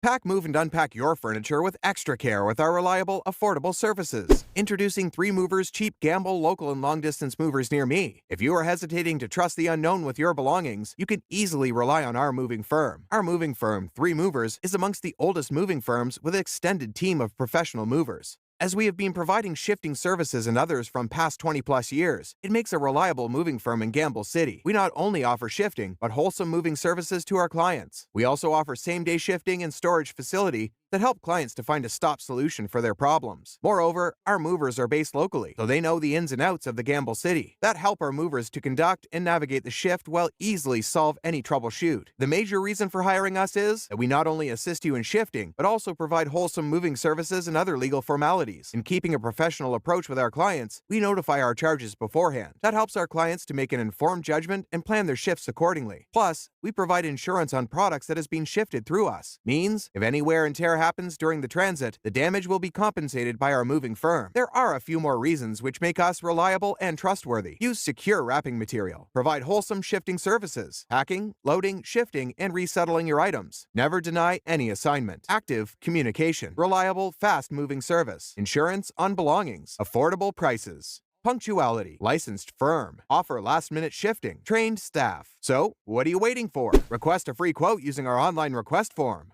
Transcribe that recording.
Pack, move, and unpack your furniture with extra care with our reliable, affordable services. Introducing 3 Movers cheap Gambel local and long-distance movers near me. If you are hesitating to trust the unknown with your belongings, you can easily rely on our moving firm. Our moving firm, 3 Movers, is amongst the oldest moving firms with an extended team of professional movers. As we have been providing shifting services and others from past 20-plus years, it makes a reliable moving firm in Gambel City. We not only offer shifting, but wholesome moving services to our clients. We also offer same-day shifting and storage facility that help clients to find a stop solution for their problems. Moreover, our movers are based locally, so they know the ins and outs of the Gambel City. That help our movers to conduct and navigate the shift while easily solve any troubleshoot. The major reason for hiring us is that we not only assist you in shifting, but also provide wholesome moving services and other legal formalities. In keeping a professional approach with our clients, we notify our charges beforehand. That helps our clients to make an informed judgment and plan their shifts accordingly. Plus, we provide insurance on products that has been shifted through us. Means, if any wear and tear happens during the transit, the damage will be compensated by our moving firm. There are a few more reasons which make us reliable and trustworthy. Use secure wrapping material. Provide wholesome shifting services. Packing, loading, shifting, and resettling your items. Never deny any assignment. Active communication. Reliable, fast-moving service. Insurance on belongings. Affordable prices. Punctuality. Licensed firm. Offer last-minute shifting. Trained staff. So, what are you waiting for? Request a free quote using our online request form.